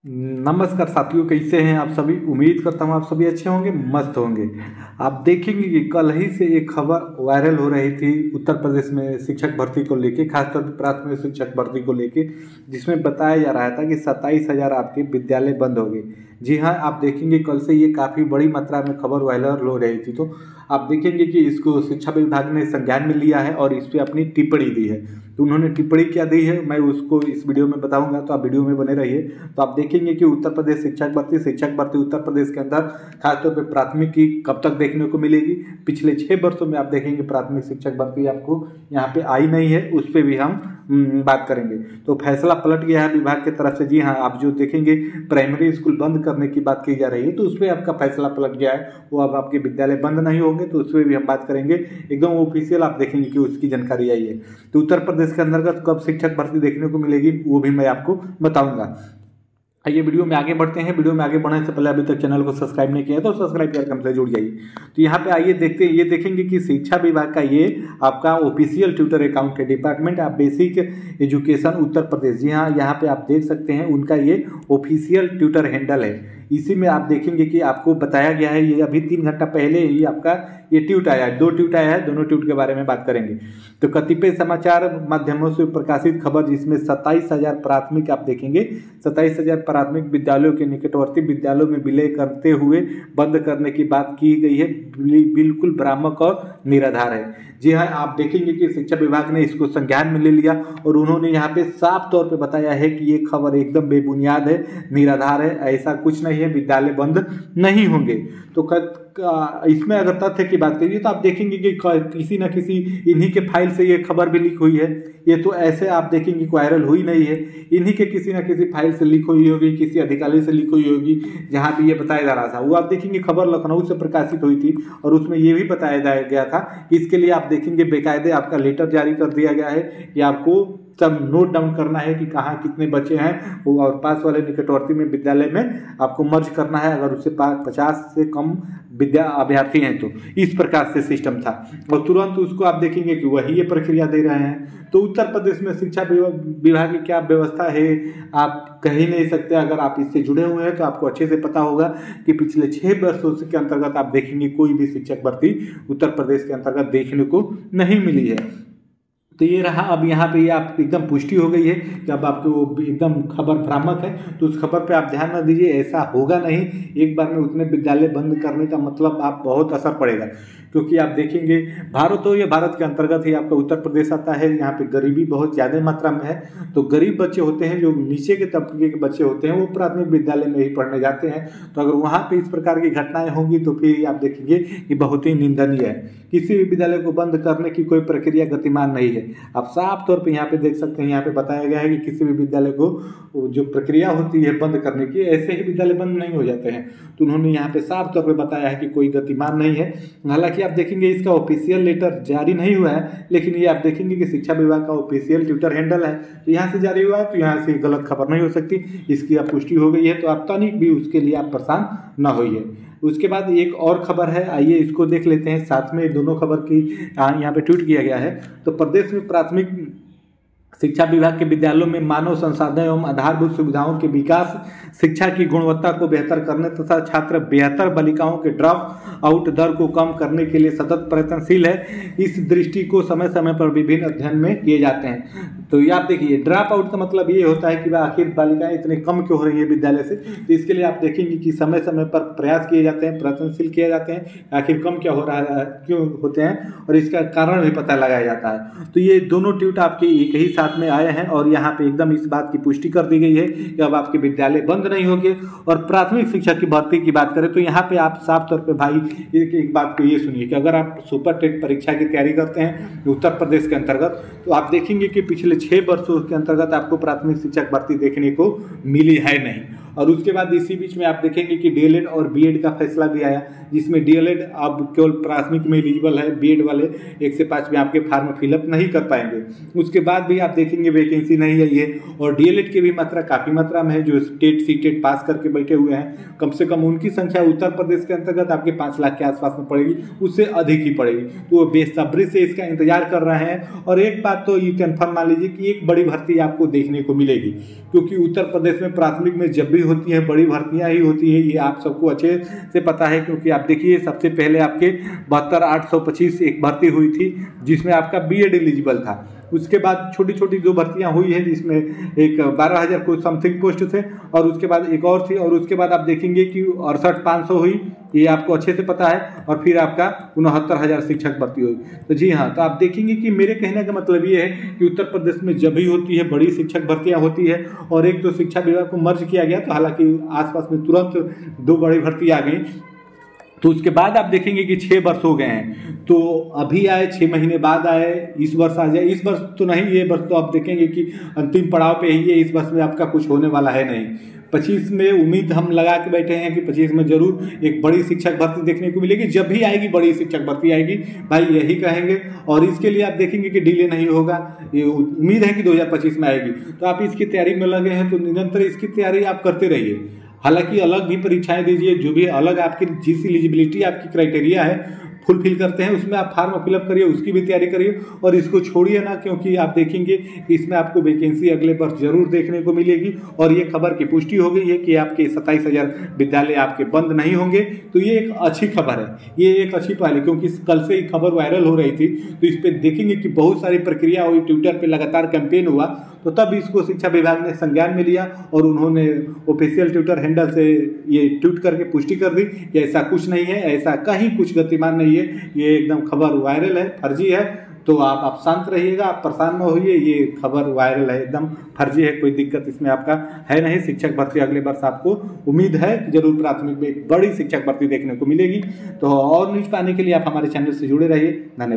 नमस्कार साथियों, कैसे हैं आप सभी। उम्मीद करता हूँ आप सभी अच्छे होंगे, मस्त होंगे। आप देखेंगे कि कल ही से एक खबर वायरल हो रही थी उत्तर प्रदेश में शिक्षक भर्ती को लेके, खासतौर पर प्राथमिक शिक्षक भर्ती को लेके, जिसमें बताया जा रहा था कि 27,000 आपके विद्यालय बंद हो गए। जी हाँ, आप देखेंगे कल से ये काफ़ी बड़ी मात्रा में खबर वायरल हो रही थी। तो आप देखेंगे कि इसको शिक्षा विभाग ने संज्ञान में लिया है और इस पर अपनी टिप्पणी दी है। तो उन्होंने टिप्पणी क्या दी है मैं उसको इस वीडियो में बताऊंगा, तो आप वीडियो में बने रहिए। तो आप देखेंगे कि उत्तर प्रदेश शिक्षक भर्ती उत्तर प्रदेश के अंदर खासतौर पर प्राथमिक की कब तक देखने को मिलेगी। पिछले 6 वर्षों में आप देखेंगे प्राथमिक शिक्षक भर्ती आपको यहाँ पे आई नहीं है, उस पर भी हम बात करेंगे। तो फैसला पलट गया है विभाग की तरफ से। जी हाँ, आप जो देखेंगे प्राइमरी स्कूल बंद करने की बात की जा रही है, तो उस पर आपका फैसला पलट गया है। वो अब आपके विद्यालय बंद नहीं होंगे, तो उस पर भी हम बात करेंगे। एकदम ऑफिशियल आप देखेंगे कि उसकी जानकारी आई है। तो उत्तर प्रदेश के अंतर्गत कब शिक्षक भर्ती देखने को मिलेगी वो भी मैं आपको बताऊंगा। आइए वीडियो में आगे बढ़ते हैं। वीडियो में आगे बढ़ने से पहले अभी तक चैनल को सब्सक्राइब नहीं किया तो सब्सक्राइब करके हमसे जुड़ जाइए। तो यहाँ पे आइए देखते हैं, ये देखेंगे कि शिक्षा विभाग का ये आपका ऑफिशियल ट्विटर अकाउंट है, department of basic education Uttar Pradesh. जी हाँ, यहाँ पे आप देख सकते हैं उनका ये ऑफिशियल ट्विटर हैंडल है। इसी में आप देखेंगे कि आपको बताया गया है, ये अभी 3 घंटा पहले ही आपका ये ट्वीट आया है। 2 ट्वीट आया है, दोनों ट्वीट के बारे में बात करेंगे। तो कतिपय समाचार माध्यमों से प्रकाशित खबर, जिसमें 27,000 प्राथमिक आप देखेंगे 27,000 प्राथमिक विद्यालयों के निकटवर्ती विद्यालयों में विलय करते हुए बंद करने की बात की गई है। बिल्कुल भ्रामक और निराधार है। जी हाँ, आप देखेंगे कि शिक्षा विभाग ने इसको संज्ञान में ले लिया और उन्होंने यहाँ पे साफ तौर पे बताया है कि ये खबर एकदम बेबुनियाद है, निराधार है, ऐसा कुछ नहीं है, विद्यालय बंद नहीं होंगे। तो इसमें अगर तथ्य की बात करिए तो आप देखेंगे कि किसी न किसी इन्हीं के फाइल से ये खबर भी लीक हुई है। ये तो ऐसे आप देखेंगे वायरल हुई नहीं है, इन्हीं के किसी न किसी फाइल से लीक हुई होगी, किसी अधिकारी से लीक हुई होगी, जहाँ पे ये बताया जा रहा था। वो आप देखेंगे खबर लखनऊ से प्रकाशित हुई थी और उसमें ये भी बताया गया था कि इसके लिए आप देखेंगे बेकायदे आपका लेटर जारी कर दिया गया है कि आपको सब नोट डाउन करना है कि कहाँ कितने बच्चे हैं और पास वाले निकटवर्ती में विद्यालय में आपको मर्ज करना है अगर उससे 50 से कम अभ्यर्थी हैं। तो इस प्रकार से सिस्टम था और तुरंत उसको आप देखेंगे कि वही ये प्रक्रिया दे रहे हैं। तो उत्तर प्रदेश में शिक्षा विभाग की क्या व्यवस्था है आप कह ही नहीं सकते। अगर आप इससे जुड़े हुए हैं तो आपको अच्छे से पता होगा कि पिछले 6 वर्षों के अंतर्गत आप देखेंगे कोई भी शिक्षक भर्ती उत्तर प्रदेश के अंतर्गत देखने को नहीं मिली है। तो ये रहा। अब यहाँ पे ये आप एकदम पुष्टि हो गई है कि अब आपको एकदम खबर भ्रामक है, तो उस खबर पे आप ध्यान न दीजिए, ऐसा होगा नहीं। एक बार में उतने विद्यालय बंद करने का मतलब आप बहुत असर पड़ेगा, क्योंकि आप देखेंगे भारत हो या भारत के अंतर्गत ही आपका उत्तर प्रदेश आता है। यहाँ पे गरीबी बहुत ज़्यादा मात्रा में है, तो गरीब बच्चे होते हैं, जो नीचे के तबके के बच्चे होते हैं, वो प्राथमिक विद्यालय में ही पढ़ने जाते हैं। तो अगर वहाँ पे इस प्रकार की घटनाएं होंगी तो फिर आप देखेंगे कि बहुत ही निंदनीय है। किसी भी विद्यालय को बंद करने की कोई प्रक्रिया गतिमान नहीं है। आप साफ तौर पे यहाँ पे देख सकते हैं, यहाँ पे बताया गया है कि किसी भी विद्यालय को जो प्रक्रिया होती है बंद करने की, ऐसे ही विद्यालय बंद नहीं हो जाते हैं। तो उन्होंने यहाँ पे साफ तौर पे बताया है कि कोई गतिमान नहीं है। हालांकि आप देखेंगे इसका ऑफिशियल लेटर जारी नहीं हुआ है, लेकिन ये आप देखेंगे कि शिक्षा विभाग का ऑफिशियल ट्विटर हैंडल है, तो यहाँ से जारी हुआ है, तो यहाँ से गलत खबर नहीं हो सकती। इसकी अब पुष्टि हो गई है, तो आप तनिक भी उसके लिए आप परेशान न होइए। उसके बाद एक और खबर है, आइए इसको देख लेते हैं। साथ में दोनों खबर की यहाँ पे ट्वीट किया गया है। तो प्रदेश में प्राथमिक शिक्षा विभाग के विद्यालयों में मानव संसाधन एवं आधारभूत सुविधाओं के विकास, शिक्षा की गुणवत्ता को बेहतर करने तथा छात्र बेहतर बालिकाओं के ड्रॉप आउट दर को कम करने के लिए सतत प्रयत्नशील है। इस दृष्टि को समय समय पर विभिन्न अध्ययन में किए जाते हैं। तो ये आप देखिए, ड्रॉप आउट का मतलब ये होता है कि आखिर बालिकाएं इतनी कम क्यों हो रही है विद्यालय से। तो इसके लिए आप देखेंगे कि समय समय पर प्रयास किए जाते हैं, प्रयत्नशील किए जाते हैं, आखिर कम क्या हो रहा है, क्यों होते हैं, और इसका कारण भी पता लगाया जाता है। तो ये दोनों ट्वीट आपके एक ही साथ में आए हैं और यहाँ पे एकदम इस बात की पुष्टि कर दी गई है कि अब आपके विद्यालय बंद नहीं होंगे। और प्राथमिक शिक्षा की भर्ती की बात करें तो यहाँ पे आप साफ तौर पे भाई एक बात को ये सुनिए कि अगर आप सुपर टेट परीक्षा की तैयारी करते हैं उत्तर प्रदेश के अंतर्गत, तो आप देखेंगे कि पिछले 6 वर्षों के अंतर्गत आपको प्राथमिक शिक्षक भर्ती देखने को मिली है नहीं। और उसके बाद इसी बीच में आप देखेंगे कि डीएलएड और बीएड का फैसला भी आया, जिसमें डीएलएड अब केवल प्राथमिक में एलिजिबल है, बीएड वाले 1 से 5 में आपके फॉर्म फिलअप नहीं कर पाएंगे। उसके बाद भी आप देखेंगे वैकेंसी नहीं है ये, और डीएलएड की भी मात्रा काफ़ी मात्रा में है, जो टेट सीटेट पास करके बैठे हुए हैं, कम से कम उनकी संख्या उत्तर प्रदेश के अंतर्गत आपके 5 लाख के आसपास में पड़ेगी, उससे अधिक ही पड़ेगी। तो वो बेसब्री से इसका इंतजार कर रहे हैं। और एक बात तो ये कन्फर्म मान लीजिए कि एक बड़ी भर्ती आपको देखने को मिलेगी, क्योंकि उत्तर प्रदेश में प्राथमिक में जब भी होती हैं बड़ी भर्तियां ही होती है, ये आप सबको अच्छे से पता है। क्योंकि आप देखिए सबसे पहले आपके 72,825 एक भर्ती हुई थी जिसमें आपका बीएड एलिजिबल था। उसके बाद छोटी छोटी जो भर्तियां हुई है जिसमें एक 12,000 कुछ समथिंग पोस्ट थे, और उसके बाद एक और थी, और उसके बाद आप देखेंगे कि 68,500 हुई, ये आपको अच्छे से पता है। और फिर आपका 69,000 शिक्षक भर्ती हुई। तो जी हाँ, तो आप देखेंगे कि मेरे कहने का मतलब ये है कि उत्तर प्रदेश में जब भी होती है बड़ी शिक्षक भर्तियां होती है, और एक तो शिक्षा विभाग को मर्ज किया गया, तो हालांकि आसपास में तुरंत 2 बड़ी भर्ती आ गई। तो उसके बाद आप देखेंगे कि 6 वर्ष हो गए हैं, तो अभी आए 6 महीने बाद आए, इस वर्ष आ जाए। इस वर्ष तो नहीं, ये वर्ष तो आप देखेंगे कि अंतिम पड़ाव पे ही है, इस वर्ष में आपका कुछ होने वाला है नहीं। 25 में उम्मीद हम लगा के बैठे हैं कि 25 में जरूर एक बड़ी शिक्षक भर्ती देखने को मिलेगी। जब भी आएगी बड़ी शिक्षक भर्ती आएगी भाई यही कहेंगे, और इसके लिए आप देखेंगे कि डिले नहीं होगा, ये उम्मीद है कि 2025 में आएगी। तो आप इसकी तैयारी में लगे हैं तो निरंतर इसकी तैयारी आप करते रहिए। हालांकि अलग भी परीक्षाएं दीजिए, जो भी अलग आपकी जिस एलिजिबिलिटी आपकी क्राइटेरिया है फुलफिल करते हैं उसमें आप फॉर्म फिलअप करिए, उसकी भी तैयारी करिए, और इसको छोड़िए ना, क्योंकि आप देखेंगे कि इसमें आपको वैकेंसी अगले वर्ष जरूर देखने को मिलेगी। और ये खबर की पुष्टि हो गई है कि आपके 27,000 विद्यालय आपके बंद नहीं होंगे। तो ये एक अच्छी खबर है, ये एक अच्छी पहल है, क्योंकि कल से ही खबर वायरल हो रही थी। तो इस पर देखेंगे कि बहुत सारी प्रक्रिया हुई, ट्विटर पर लगातार कैंपेन हुआ, तो तब इसको शिक्षा विभाग ने संज्ञान में लिया और उन्होंने ऑफिशियल ट्विटर हैंडल से ये ट्वीट करके पुष्टि कर दी कि ऐसा कुछ नहीं है, ऐसा कहीं कुछ गतिमान नहीं है, ये एकदम खबर वायरल है, फर्जी है। तो आप शांत रहिएगा, आप परेशान न होइए, ये खबर वायरल है, एकदम फर्जी है, कोई दिक्कत इसमें आपका है नहीं। शिक्षक भर्ती अगले वर्ष आपको उम्मीद है कि जरूर प्राथमिक में एक बड़ी शिक्षक भर्ती देखने को मिलेगी। तो और न्यूज़ पाने के लिए आप हमारे चैनल से जुड़े रहिए। धन्यवाद।